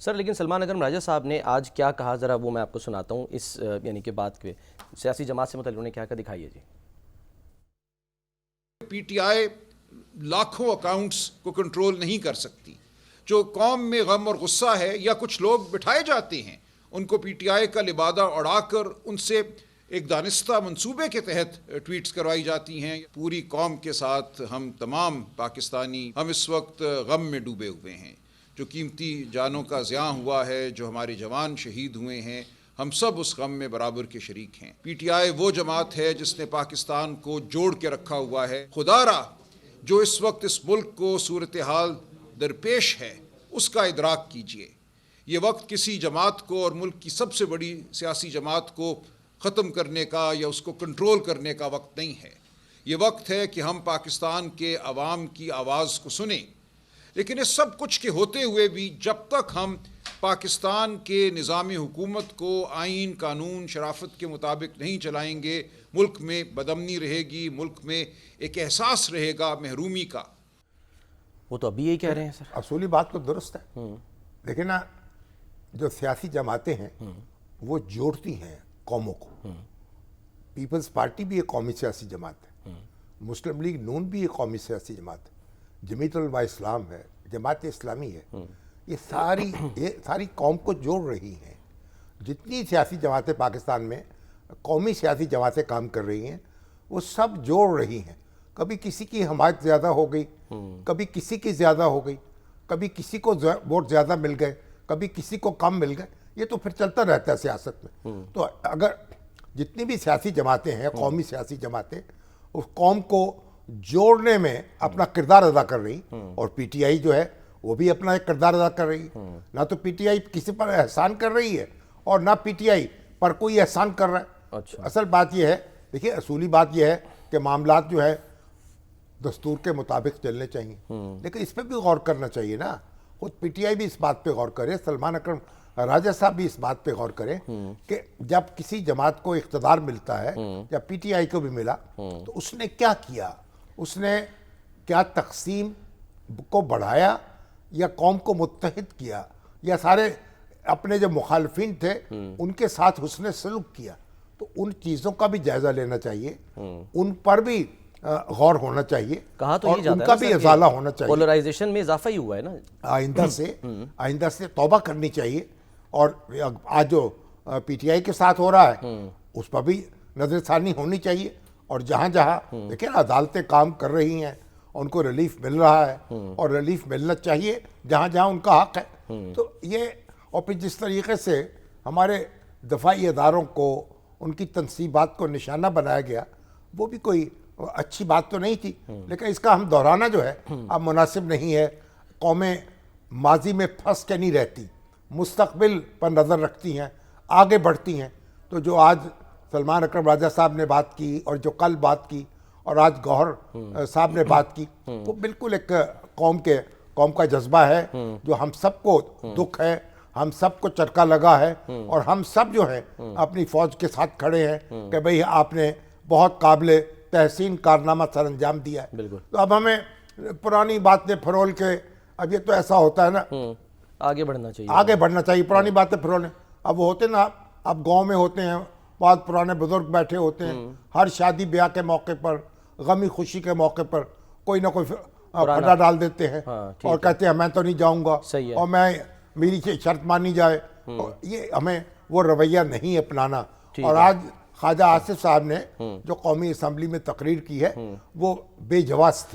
سر لیکن سلمان اکرم راجہ صاحب نے آج کیا کہا ذرا وہ میں آپ کو سناتا ہوں اس یعنی کہ بات کے سیاسی جماعت سے متعلق انہوں نے کیا کہا دکھائیے جی. پی ٹی آئی لاکھوں اکاؤنٹس کو کنٹرول نہیں کر سکتی. جو قوم میں غم اور غصہ ہے یا کچھ لوگ بٹھائے جاتے ہیں ان کو پی ٹی آئی کا لبادہ اڑا کر ان سے ایک دانستہ منصوبے کے تحت ٹویٹس کروائی جاتی ہیں. پوری قوم کے ساتھ ہم تمام پاکستانی ہم اس وقت غم میں ڈوبے ہوئے ہیں. جو قیمتی جانوں کا ضیاع ہوا ہے, جو ہمارے جوان شہید ہوئے ہیں, ہم سب اس غم میں برابر کے شریک ہیں. پی ٹی آئی وہ جماعت ہے جس نے پاکستان کو جوڑ کے رکھا ہوا ہے. خدا را جو اس وقت اس ملک کو صورتحال درپیش ہے اس کا ادراک کیجئے. یہ وقت کسی جماعت کو اور ملک کی سب سے بڑی سیاسی جماعت کو ختم کرنے کا یا اس کو کنٹرول کرنے کا وقت نہیں ہے. یہ وقت ہے کہ ہم پاکستان کے عوام کی آواز کو سنیں. لیکن اس سب کچھ کے ہوتے ہوئے بھی جب تک ہم پاکستان کے نظام حکومت کو آئین, قانون, شرافت کے مطابق نہیں چلائیں گے, ملک میں بدامنی رہے گی, ملک میں ایک احساس رہے گا محرومی کا. وہ تو ابھی یہی کہہ رہے ہیں سر. اصولی بات تو درست ہے. لیکن نا جو سیاسی جماعتیں ہیں وہ جوڑتی ہیں قوموں کو. پیپلز پارٹی بھی ایک قومی سیاسی جماعت ہے, مسلم لیگ نون بھی ایک قومی سیاسی جماعت ہے, جمیعت علماء اسلام ہے, جماعت اسلامی ہے. یہ ساری قوم کو جوڑ رہی ہیں. جتنی سیاسی جماعتیں پاکستان میں قومی سیاسی جماعتیں کام کر رہی ہیں وہ سب جوڑ رہی ہیں. کبھی کسی کی حمایت زیادہ ہو گئی, کبھی کسی کی زیادہ ہو گئی, کبھی کسی کو ووٹ زیادہ مل گئے, کبھی کسی کو کم مل گئے. یہ تو پھر چلتا رہتا ہے سیاست میں. تو اگر جتنی بھی سیاسی جماعتیں ہیں, قومی سیاسی جماعتیں, اس قوم کو جوڑنے میں اپنا کردار ادا کر رہی, اور پی ٹی آئی جو ہے وہ بھی اپنا ایک کردار ادا کر رہی ہے. نہ تو پی ٹی آئی کسی پر احسان کر رہی ہے اور نہ پی ٹی آئی پر کوئی احسان کر رہا ہے. اصل بات یہ ہے, دیکھیے اصولی بات یہ ہے کہ معاملات جو ہے دستور کے مطابق چلنے چاہیے, لیکن اس پہ بھی غور کرنا چاہیے نا. خود پی ٹی آئی بھی اس بات پہ غور کرے, سلمان اکرم راجہ صاحب بھی اس بات پہ غور کریں کہ جب کسی جماعت کو اقتدار ملتا ہے, یا پی ٹی آئی کو بھی ملا, تو اس نے کیا کیا. اس نے کیا تقسیم کو بڑھایا یا قوم کو متحد کیا, یا سارے اپنے جو مخالفین تھے ان کے ساتھ حسن سلوک کیا. تو ان چیزوں کا بھی جائزہ لینا چاہیے, ان پر بھی غور ہونا چاہیے, کہا تو اور یہ جاتا ان ہے کا بھی ازالہ ہونا چاہیے. پولرائزیشن میں اضافہ ہی ہوا ہے نا. آئندہ سے توبہ کرنی چاہیے. اور آج جو پی ٹی آئی کے ساتھ ہو رہا ہے اس پر بھی نظر ثانی ہونی چاہیے. اور جہاں جہاں دیکھیں عدالتیں کام کر رہی ہیں, ان کو ریلیف مل رہا ہے, اور ریلیف ملنا چاہیے جہاں جہاں ان کا حق ہے. تو یہ, اور پھر جس طریقے سے ہمارے دفاعی اداروں کو, ان کی تنصیبات کو نشانہ بنایا گیا, وہ بھی کوئی اچھی بات تو نہیں تھی. لیکن اس کا ہم دہرانا جو ہے اب مناسب نہیں ہے. قومیں ماضی میں پھنس کے نہیں رہتی, مستقبل پر نظر رکھتی ہیں, آگے بڑھتی ہیں. تو جو آج سلمان اکرم راجہ صاحب نے بات کی, اور جو کل بات کی, اور آج گوہر صاحب نے بات کی, وہ بالکل ایک قوم کا جذبہ ہے جو ہم سب کو دکھ ہے, ہم سب کو چرکا لگا ہے, اور ہم سب جو ہیں اپنی فوج کے ساتھ کھڑے ہیں کہ بھئی آپ نے بہت قابل تحسین کارنامہ سر انجام دیا ہے. تو اب ہمیں پرانی باتیں پھرول کے, اب یہ تو ایسا ہوتا ہے نا, آگے بڑھنا چاہیے. پرانی باتیں پھرولیں. اب وہ ہوتے نا, اب گاؤں میں ہوتے ہیں, بہت پرانے بزرگ بیٹھے ہوتے ہیں, ہر شادی بیاہ کے موقع پر, غمی خوشی کے موقع پر کوئی نہ کوئی پھٹا ڈال دیتے ہیں, اور کہتے ہیں میں تو نہیں جاؤں گا, اور میری شرط مانی جائے. یہ ہمیں وہ رویہ نہیں اپنانا. اور آج خواجہ آصف صاحب نے جو قومی اسمبلی میں تقریر کی ہے وہ بے جواز تھی.